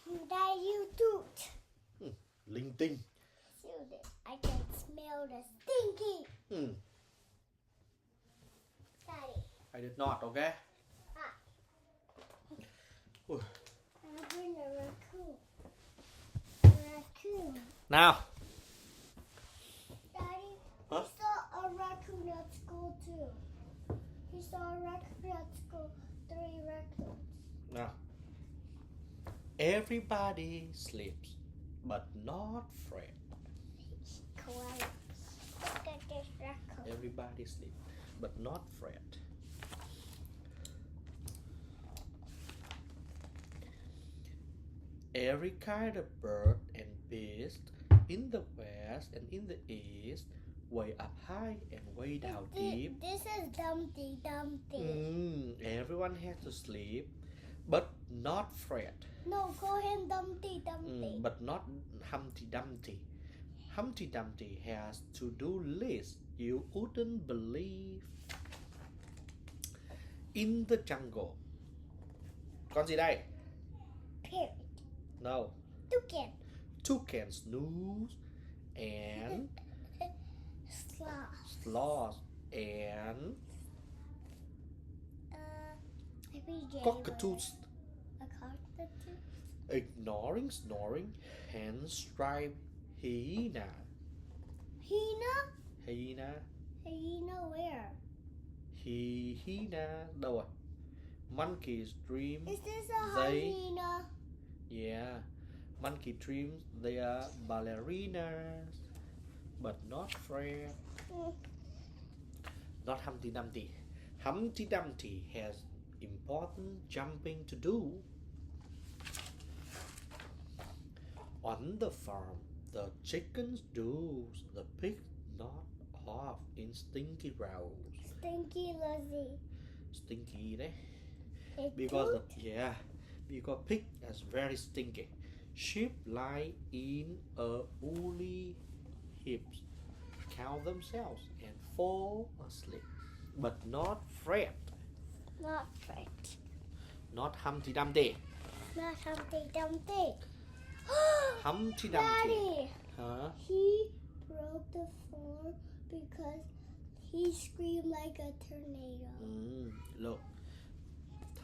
That you toot. Linh tinh. I can smell the stinky. Daddy. I did not, okay? I bring a raccoon. Raccoon. Nào. Daddy, Huh? he saw a raccoon at school too. He saw a raccoon at school. 3 raccoons. Nào. Everybody sleeps, but not Fred. Quiet. Look at this raccoon. Everybody sleeps, but not Fred. Every kind of bird and beast in the west and in the east, way up high and way down deep. This is Dumpty Dumpty. Everyone has to sleep, but not Fred. No, call him Dumpty Dumpty. But not Humpty Dumpty. Humpty Dumpty has to-do list you wouldn't believe. In the jungle. Con gì đây? Parrot. No. Toucan. Toucan snooze and Sloth. and Maybe cockatoos. A cockatoo. Ignoring snoring and stripe hyena. Hyena. Hyena where? Hyena đâu rồi? Monkeys dream. Is this a hyena? Yeah. Monkey dreams they are ballerinas, but not Fred. Not Humpty Dumpty. Humpty Dumpty has important jumping to do. On the farm, the chickens doze, the pigs nod off in stinky rows. Stinky Lizzie. Stinky đấy. It Because pig is very stinky. Sheep lie in a woolly heaps, count themselves and fall asleep. But not Fred. Not Fred. Not Humpty Dumpty. Not Humpty Dumpty. Humpty Dumpty. Daddy, Huh? he broke the floor because he screamed like a tornado. Look.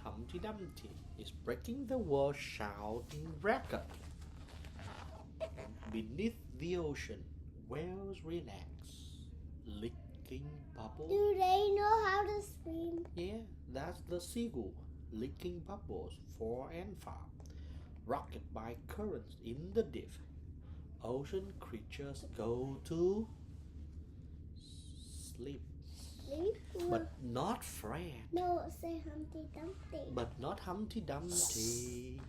Humpty Dumpty is breaking the world shouting record. Beneath the ocean, whales relax, licking bubbles. Do they know how to swim? Yeah, that's the seagull, licking bubbles far and far, rocked by currents in the deep. Ocean creatures go to sleep. Sleep? But not Fred. No, say Humpty Dumpty. But not Humpty Dumpty.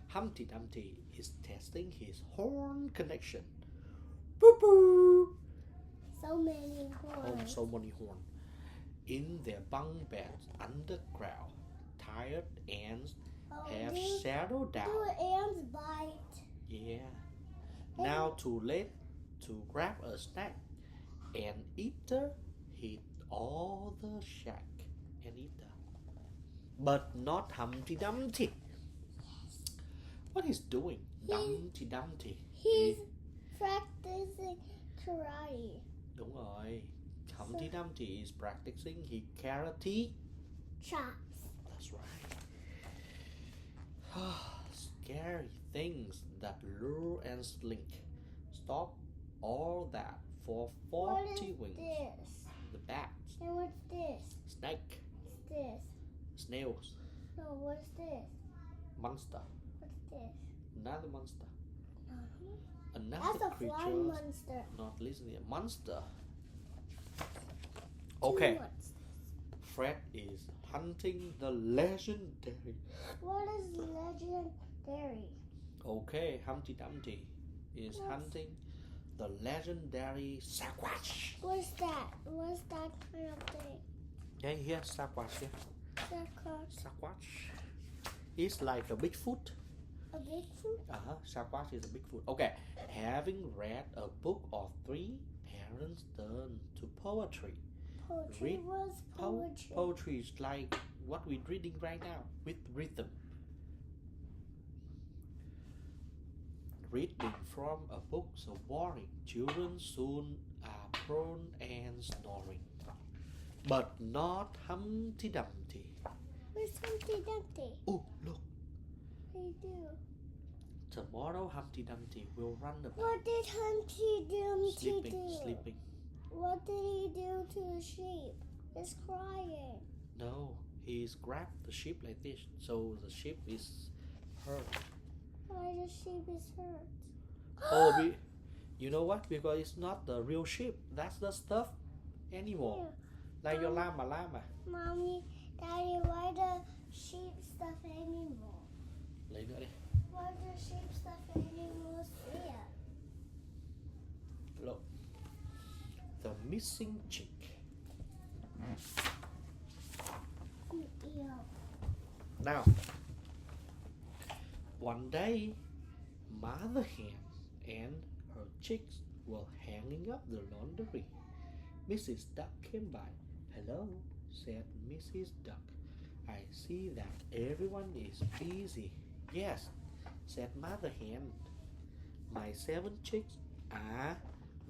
Humpty Dumpty is testing his horn connection. Boo boo! So many horns. So many horns. In their bunk beds underground, tired ants have settled down. Do ants bite? Yeah. Now too late to grab a snack. An eater hit all the shack. An eater. But not Humpty Dumpty. What he's doing? Dumpty Dumpty. He's practicing karate. Đúng rồi. Humpty Dumpty is practicing his karate chops. That's right. Scary things that lure and slink. Stop all that for 40 What is wings. this? The bats. And what's this? Snake. What's this? Snails. No, what's this? Monster. What's this? Another monster. Another That's a creature. flying monster. Not listening. Monster. Okay. What's this? Fred is hunting the legendary. What is legendary? Okay, Humpty Dumpty is hunting the legendary Sasquatch. What's that? What's that kind of thing? Yeah, here, Sasquatch. Yeah. Sasquatch. It's like a Bigfoot. A Bigfoot? Sasquatch is a Bigfoot. Okay. Having read a book of 3 parents turn to poetry. Poetry was poetry. Poetry is like what we're reading right now with rhythm. Reading from a book so boring. Children soon are prone and snoring. But not Humpty Dumpty. Where's Humpty Dumpty? Oh, look. What did he do? Tomorrow Humpty Dumpty will run about. What did Humpty Dumpty do? Sleeping. What did he do to the sheep? It's crying. No, he's grabbed the sheep like this, so the sheep is hurt. Why the sheep is hurt? Oh, you know what? Because it's not the real sheep. That's the stuffed animal. Like your llama. Mommy, Daddy, why the sheep stuffed animal? Lấy nữa đi. Why the sheep stuffed animals here? Look. The missing chick. Ew. Now, one day, Mother Hen and her chicks were hanging up the laundry. Mrs. Duck came by. Hello, said Mrs. Duck. I see that everyone is busy. Yes, said Mother Hen. My 7 chicks are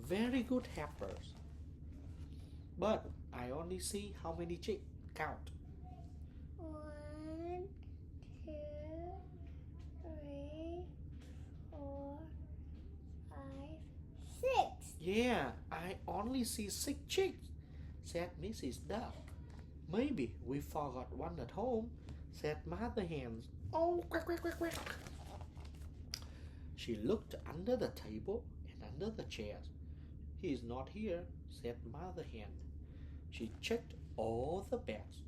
very good helpers. But I only see how many chicks. Count. 1, 2, 3, 4, 5, 6. Yeah, I only see 6 chicks, said Mrs. Duck. Maybe we forgot one at home, said Mother Hen. Oh, quack, quack, quack, quack. She looked under the table and under the chairs. He is not here, said Mother Hen. She checked all the beds.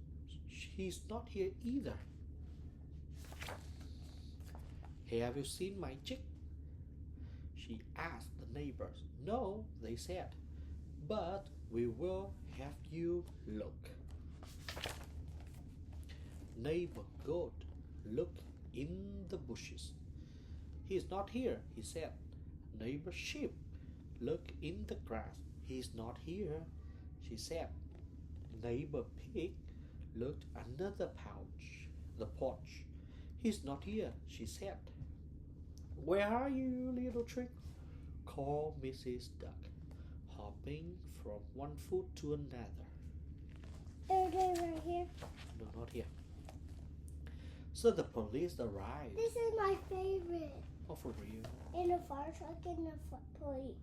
He's not here either. Have you seen my chick? She asked the neighbors. No, they said, but we will have you look. Neighbor Goat looked in the bushes. He's not here, he said. Neighbor Sheep looked in the grass. He's not here, she said. Neighbor Pig looked under the porch. He's not here, she said. Where are you, little trick? Called Mrs. Duck, hopping from one foot to another. Are they right here? No, not here. So the police arrived. This is my favorite. Oh, for real? In a fire truck and the police.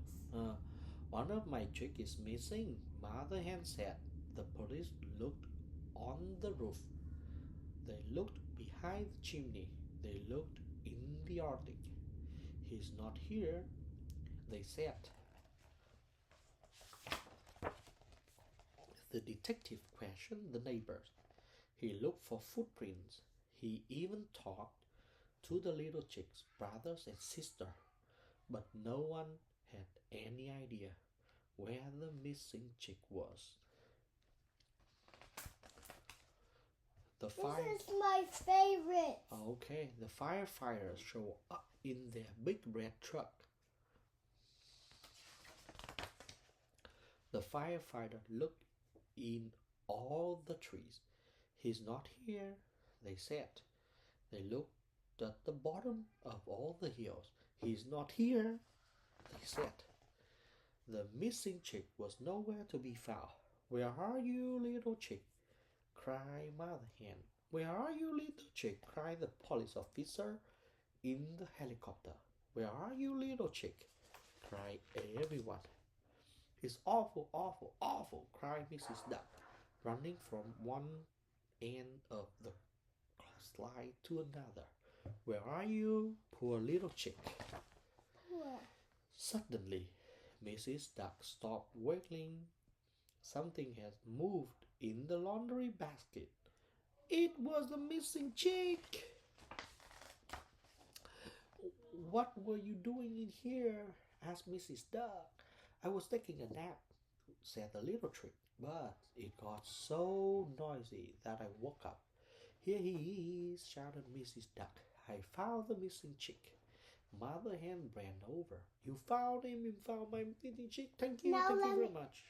One of my chick is missing, Mother Hen said. The police looked on the roof. They looked behind the chimney. They looked in the attic. He's not here, they said. The detective questioned the neighbors. He looked for footprints. He even talked to the little chicks, brothers and sister, but no one had any idea where the missing chick was. This is my favorite. Okay, the firefighters show up in their big red truck. The firefighter looked in all the trees. He's not here, they said. They looked at the bottom of all the hills. He's not here, they said. The missing chick was nowhere to be found. Where are you, little chick? Cried Mother Hen. Where are you, little chick? Cried the police officer in the helicopter. Where are you, little chick? Cried everyone. It's awful, awful, awful, cried Mrs. Duck, running from one end of the slide to another. Where are you, poor little chick? Where? Suddenly, Mrs. Duck stopped wiggling. Something had moved in the laundry basket. It was the missing chick. What were you doing in here? Asked Mrs. Duck. I was taking a nap, said the little trick, but it got so noisy that I woke up. Here he is, shouted Mrs. Duck. I found the missing chick. Mother Hen ran over. You found him, you found my missing chick. Thank you, thank you very much.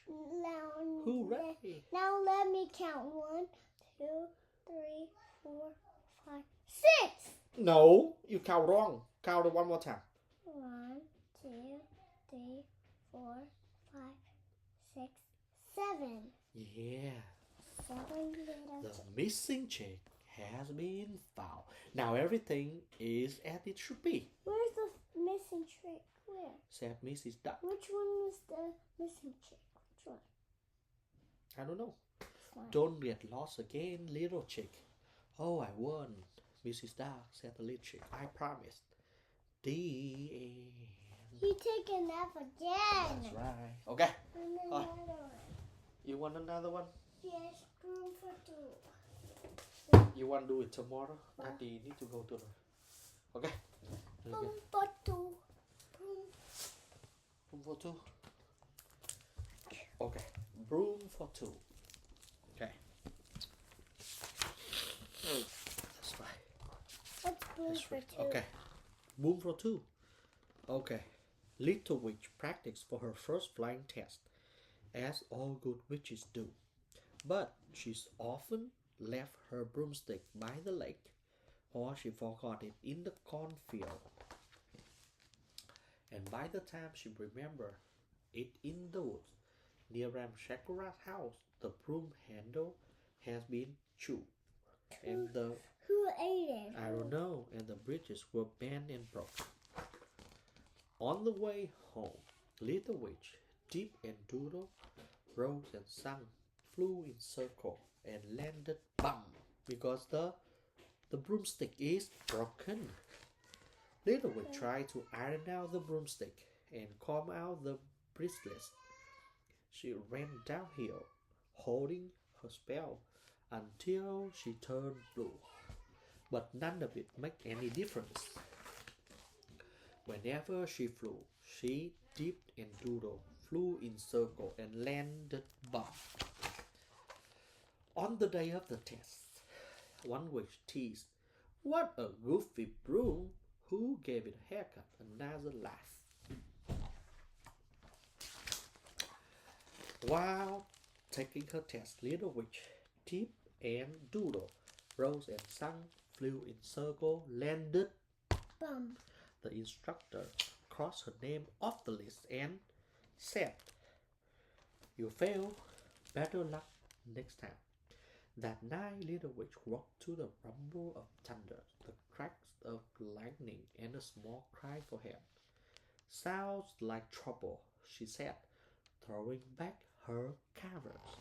Hooray! Now let me count. 1, 2, 3, 4, 5, 6. No, you count wrong. Count it one more time. 1, 6, 7. Yeah. 7 little The chicks. missing chick has been found. Now everything is as it should be, Where's the missing chick? Where? said Mrs. Duck. Which one was the missing chick? Which one? I don't know. This one. Don't get lost again, little chick. Oh, I won, Mrs. Duck, said the little chick. I promised. The end. He took a nap again. That's right. Okay. And Hi. another one. You want another one? Yes, room for 2. You want to do it tomorrow? Daddy need to go to the... Okay. Room for 2. Room for 2. Okay. Broom for 2. Okay. That's right. What's room That's for right. 2? Okay. Broom for 2. Okay. Little witch practiced for her first flying test, as all good witches do. But she's often left her broomstick by the lake, or she forgot it in the cornfield. And by the time she remembered it in the woods near Ram Shakura's house, the broom handle has been chewed. And Who ate it? I don't know, and the bridges were bent and broken. On the way home, Little Witch, Dip and Doodle, rose and sang, flew in circle, and landed bum, because the broomstick is broken. Little Witch tried to iron out the broomstick and comb out the bristlets. She ran downhill, holding her spell, until she turned blue. But none of it made any difference. Whenever she flew, she, Dip and Doodle flew in circle and landed bum. On the day of the test, one witch teased, "What a goofy broom! Who gave it a haircut?" Another laughed. While taking her test, Little Witch, Dip and Doodle rose and sang, flew in circle, landed Bum. The instructor crossed her name off the list and said, "You failed. Better luck next time." That night, Little Witch woke to the rumble of thunder, the cracks of lightning, and a small cry for help. "Sounds like trouble," she said, throwing back her covers.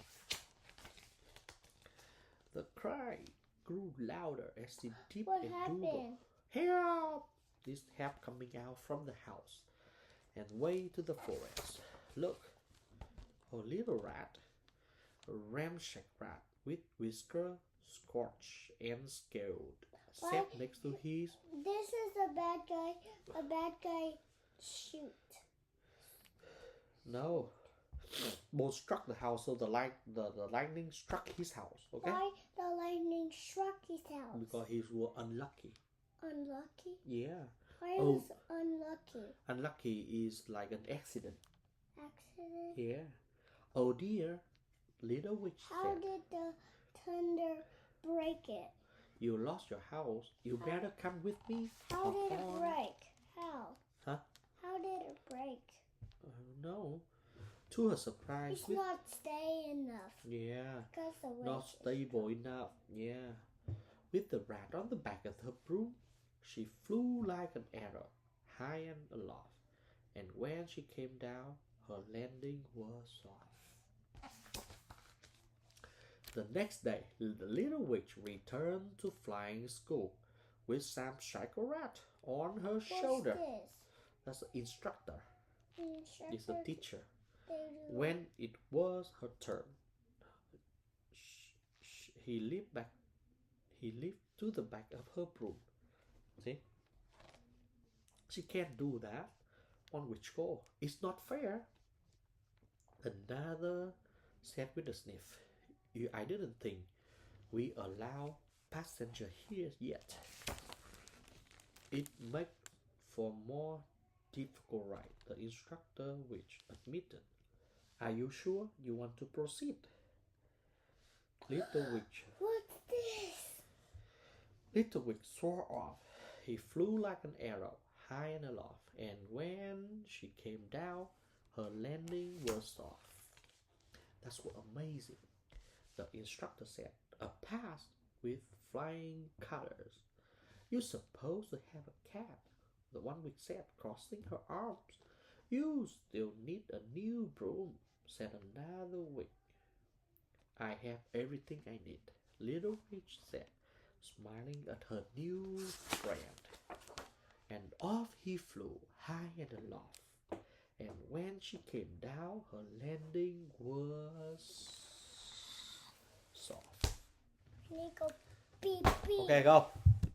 The cry grew louder as it dipped What and happened? Doodle. "Help!" This help coming out from the house and way to the forest. "Look, a little rat, a ramshack rat with whisker, scorched and scaled, sat next to his..." This is a bad guy. A bad guy shoot. No. Both struck the house, so the lightning struck his house. Okay. Why the lightning struck his house? Because he was unlucky. Unlucky? Yeah. Why Oh. is unlucky? Unlucky is like an accident. Accident? Yeah. "Oh dear," Little Witch How said. did the thunder break it? "You lost your house. You better come with me." How did it Uh-huh. break? How? Huh? How did it break? No. To her surprise, It's not stay enough. yeah, Because the not witch is stable enough. Yeah. With the rat on the back of her broom, she flew like an arrow, high and aloft. And when she came down, her landing was soft. The next day, the Little Witch returned to flying school with Sam Shacklerat on her shoulder. What's That's the instructor. this? It's the teacher. They do- When it was her turn, he leaped back. He leaped to the back of her broom. See? She can't do that. On which go? It's not fair. Another said with a sniff. I didn't think we allow passenger here yet. It make for more difficult ride, the instructor which admitted. Are you sure you want to proceed? Little Witch. What's this? Little Witch swore off. He flew like an arrow, high and aloft, and when she came down, her landing was soft. That's what amazing. The instructor said, a pass with flying colors. You're supposed to have a cat, the one we said, crossing her arms. You still need a new broom, said another wig. I have everything I need, Little Witch said, smiling at her new friend. And off he flew, high and aloft. And when she came down, her landing was soft. I need to go beep beep. Okay, go.